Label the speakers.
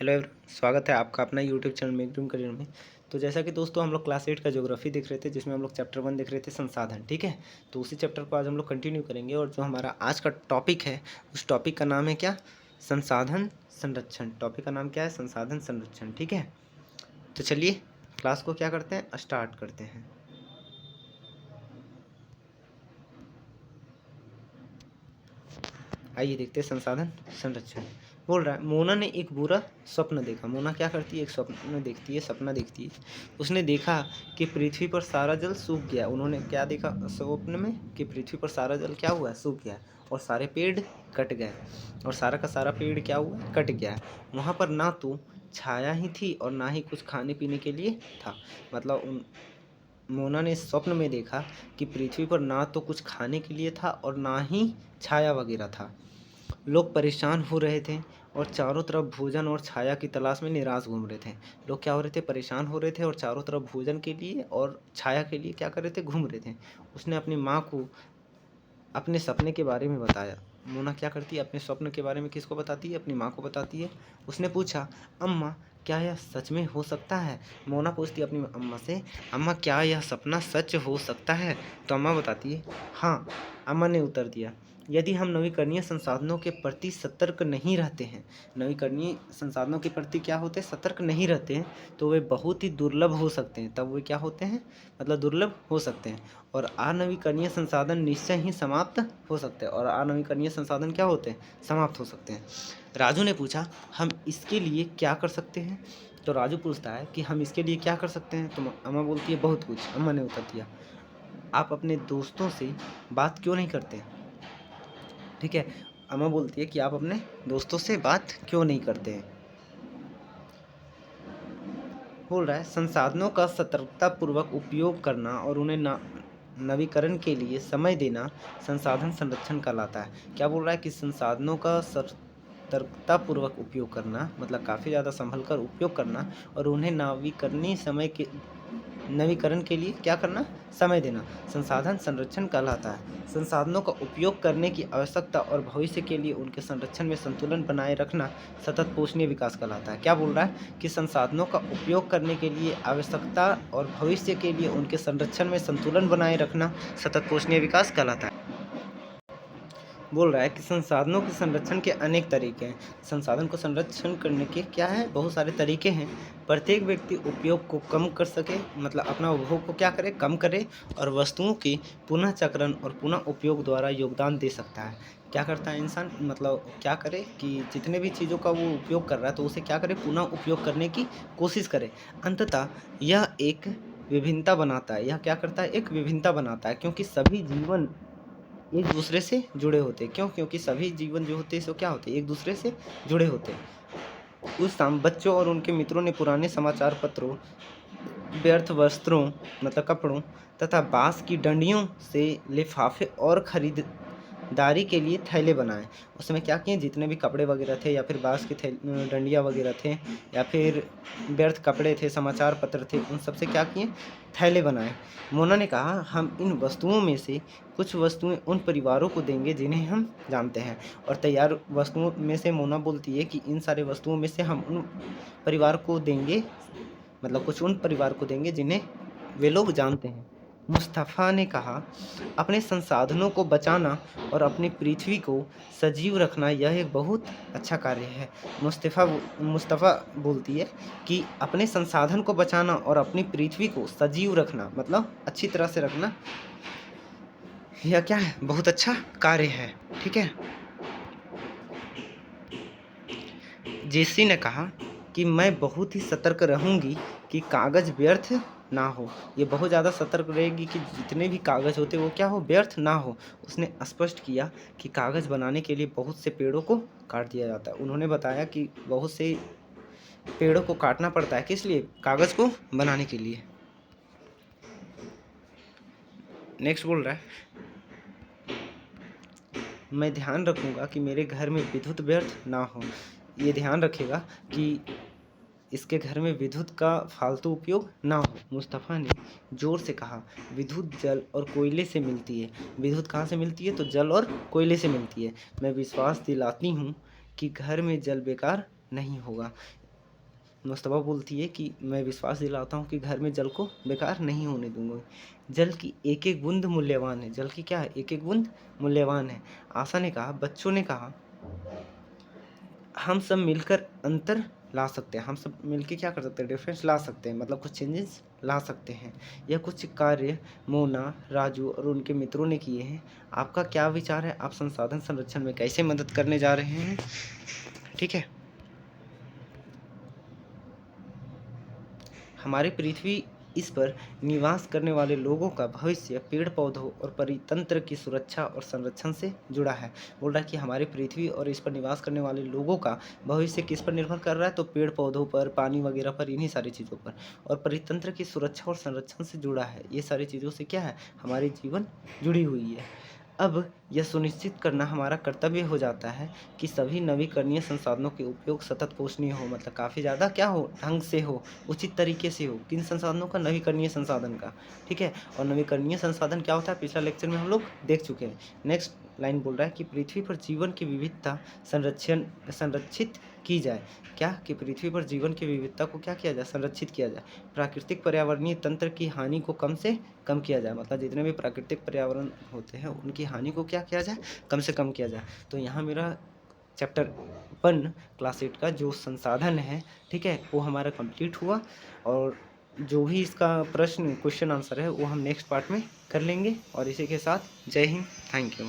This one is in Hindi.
Speaker 1: हेलो एवरीवन, स्वागत है आपका अपना YouTube channel make dream career में। तो जैसा कि दोस्तों हम लोग क्लास 8 का ज्योग्राफी देख रहे थे, जिसमें हम लोग चैप्टर 1 देख रहे थे संसाधन। ठीक है, तो उसी चैप्टर को आज हम लोग कंटिन्यू करेंगे और जो हमारा आज का टॉपिक है उस टॉपिक का नाम है क्या? संसाधन संरक्षण। टॉपिक का नाम क्या है? संसाधन संरक्षण। ठीक है, तो चलिए क्लास को क्या करते हैं, स्टार्ट करते हैं। आइए देखते हैं संसाधन संरक्षण। बोल रहा है, मोना ने एक बुरा स्वप्न देखा। मोना क्या करती है? एक स्वप्न देखती है, सपना देखती है। उसने देखा कि पृथ्वी पर सारा जल सूख गया। उन्होंने क्या देखा स्वप्न में? कि पृथ्वी पर सारा जल क्या हुआ? सूख गया और सारे पेड़ कट गए। और सारा का सारा पेड़ क्या हुआ? कट गया। वहाँ पर ना तो छाया ही थी और ना ही कुछ खाने पीने के लिए था। मतलब मोना ने स्वप्न में देखा कि पृथ्वी पर ना तो कुछ खाने के लिए था और ना ही छाया वगैरह था। लोग परेशान हो रहे थे और चारों तरफ भोजन और छाया की तलाश में निराश घूम रहे थे। लोग क्या हो रहे थे? परेशान हो रहे थे और चारों तरफ भोजन के लिए और छाया के लिए क्या कर रहे थे? घूम रहे थे। उसने अपनी माँ को अपने सपने के बारे में बताया। मोना क्या करती है? अपने स्वप्न के बारे में किसको बताती है? अपनी माँ को बताती है। उसने पूछा, अम्मा क्या यह सच में हो सकता है? मोना पूछती है अपनी अम्मा से, अम्मा क्या यह सपना सच हो सकता है? तो अम्मा बताती है, हाँ। अम्मा ने उत्तर दिया, यदि हम नवीकरणीय संसाधनों के प्रति सतर्क नहीं रहते हैं, नवीकरणीय संसाधनों के प्रति क्या होते हैं? सतर्क नहीं रहते हैं, तो वे बहुत ही दुर्लभ हो सकते हैं। तब वे क्या होते हैं? मतलब दुर्लभ हो सकते हैं। और अनवीकरणीय संसाधन निश्चय ही समाप्त हो सकते हैं। और अनवीकरणीय संसाधन क्या होते हैं? समाप्त हो सकते हैं। राजू ने पूछा, हम इसके लिए क्या कर सकते हैं? तो राजू पूछता है कि हम इसके लिए क्या कर सकते हैं? तो अम्मा बोलती है, बहुत कुछ। अम्मा ने उत्तर दिया, आप अपने दोस्तों से बात क्यों नहीं करते? ठीक है, अम्मा बोलती है कि आप अपने दोस्तों से बात क्यों नहीं करते हैं। बोल रहा है, संसाधनों का सतर्कतापूर्वक उपयोग करना और उन्हें नवीकरण के लिए समय देना संसाधन संरक्षण कहलाता है। क्या बोल रहा है? कि संसाधनों का सतर्कतापूर्वक उपयोग करना मतलब काफ़ी ज़्यादा संभल कर उपयोग करना और उन्हें नवीकरण के लिए क्या करना? समय देना संसाधन संरक्षण कहलाता है। संसाधनों का उपयोग करने की आवश्यकता और भविष्य के लिए उनके संरक्षण में संतुलन बनाए रखना सतत पोषणीय विकास कहलाता है। क्या बोल रहा है? कि संसाधनों का उपयोग करने के लिए आवश्यकता और भविष्य के लिए उनके संरक्षण में संतुलन बनाए रखना सतत पोषणीय विकास कहलाता है। बोल रहा है कि संसाधनों के संरक्षण के अनेक तरीके हैं। संसाधन को संरक्षण करने के क्या है? बहुत सारे तरीके हैं। प्रत्येक व्यक्ति उपयोग को कम कर सके, मतलब अपना उपभोग को क्या करे? कम करे और वस्तुओं की पुनः चक्रण और पुनः उपयोग द्वारा योगदान दे सकता है। क्या करता है इंसान? मतलब क्या करे कि जितने भी चीज़ों का वो उपयोग कर रहा है तो उसे क्या करे? पुनः उपयोग करने की कोशिश करे। अंततः यह एक विभिन्नता बनाता है। यह क्या करता है? एक विभिन्नता बनाता है, क्योंकि सभी जीवन एक दूसरे से जुड़े होते हैं। क्यों? क्योंकि सभी जीवन जो होते हैं सो क्या होते हैं? एक दूसरे से जुड़े होते हैं। उस शाम बच्चों और उनके मित्रों ने पुराने समाचार पत्रों, व्यर्थ वस्त्रों मतलब कपड़ों तथा बांस की डंडियों से लिफाफे और खरीदारी के लिए थैले बनाए। उस समय क्या किए? जितने भी कपड़े वगैरह थे या फिर बांस के डंडियाँ वगैरह थे या फिर व्यर्थ कपड़े थे, समाचार पत्र थे, उन सब से क्या किए? थैले बनाए। मोना ने कहा, हम इन वस्तुओं में से कुछ वस्तुएं उन परिवारों को देंगे जिन्हें हम जानते हैं। और तैयार वस्तुओं में से मोना बोलती है कि इन सारे वस्तुओं में से हम उन परिवार को देंगे, मतलब कुछ उन परिवार को देंगे जिन्हें वे लोग जानते हैं। मुस्तफ़ा ने कहा, अपने संसाधनों को बचाना और अपनी पृथ्वी को सजीव रखना यह एक बहुत अच्छा कार्य है। मुस्तफ़ा बोलती है कि अपने संसाधन को बचाना और अपनी पृथ्वी को सजीव रखना मतलब अच्छी तरह से रखना, यह क्या है? बहुत अच्छा कार्य है। ठीक है। जेसी ने कहा कि मैं बहुत ही सतर्क रहूंगी कि कागज़ व्यर्थ ना हो। ये बहुत ज़्यादा सतर्क रहेगी कि जितने भी कागज़ होते वो क्या हो? व्यर्थ ना हो। उसने स्पष्ट किया कि कागज़ बनाने के लिए बहुत से पेड़ों को काट दिया जाता है। उन्होंने बताया कि बहुत से पेड़ों को काटना पड़ता है, किस लिए? कागज़ को बनाने के लिए। नेक्स्ट बोल रहा है, मैं ध्यान रखूँगा कि मेरे घर में विद्युत व्यर्थ ना हो। ये ध्यान रखेगा कि इसके घर में विद्युत का फालतू उपयोग ना हो। मुस्तफ़ा ने जोर से कहा, विद्युत जल और कोयले से मिलती है। विद्युत कहाँ से मिलती है? तो जल और कोयले से मिलती है। मैं विश्वास दिलाती हूँ कि घर में जल बेकार नहीं होगा। मुस्तफा बोलती है कि मैं विश्वास दिलाता हूँ कि घर में जल को बेकार नहीं होने दूंगी। जल की एक एक बूंद मूल्यवान है। जल की क्या है? एक एक बूंद मूल्यवान है। आशा ने कहा, बच्चों ने कहा, हम सब मिलकर अंतर ला सकते हैं। हम सब मिलकर क्या कर सकते हैं? डिफरेंस ला सकते हैं, मतलब कुछ चेंजेस ला सकते हैं। यह कुछ कार्य मोना, राजू और उनके मित्रों ने किए हैं। आपका क्या विचार है? आप संसाधन संरक्षण में कैसे मदद करने जा रहे हैं? ठीक है। हमारी पृथ्वी इस पर निवास करने वाले लोगों का भविष्य पेड़ पौधों और परितंत्र की सुरक्षा और संरक्षण से जुड़ा है। बोल रहा है कि हमारी पृथ्वी और इस पर निवास करने वाले लोगों का भविष्य किस पर निर्भर कर रहा है? तो पेड़ पौधों पर, पानी वगैरह पर, इन्हीं सारी चीज़ों पर। और परितंत्र की सुरक्षा और संरक्षण से जुड़ा है। ये सारी चीज़ों से क्या है? हमारी जीवन जुड़ी हुई है। अब यह सुनिश्चित करना हमारा कर्तव्य हो जाता है कि सभी नवीकरणीय संसाधनों के उपयोग सतत पोषणीय हो, मतलब काफ़ी ज़्यादा क्या हो? ढंग से हो, उचित तरीके से हो। किन संसाधनों का? नवीकरणीय संसाधन का। ठीक है। और नवीकरणीय संसाधन क्या होता है? पिछला लेक्चर में हम लोग देख चुके हैं। नेक्स्ट लाइन बोल रहा है कि पृथ्वी पर जीवन की विविधता संरक्षित की जाए। क्या? कि पृथ्वी पर जीवन की विविधता को क्या किया जाए? संरक्षित किया जाए। प्राकृतिक पर्यावरणीय तंत्र की हानि को कम से कम किया जाए, मतलब जितने भी प्राकृतिक पर्यावरण होते हैं उनकी हानि को क्या किया जाए? कम से कम किया जाए। तो यहाँ मेरा चैप्टर 1 क्लास 8 का जो संसाधन है, ठीक है, वो हमारा कंप्लीट हुआ। और जो भी इसका प्रश्न क्वेश्चन आंसर है वो हम नेक्स्ट पार्ट में कर लेंगे। और इसी के साथ जय हिंद, थैंक यू।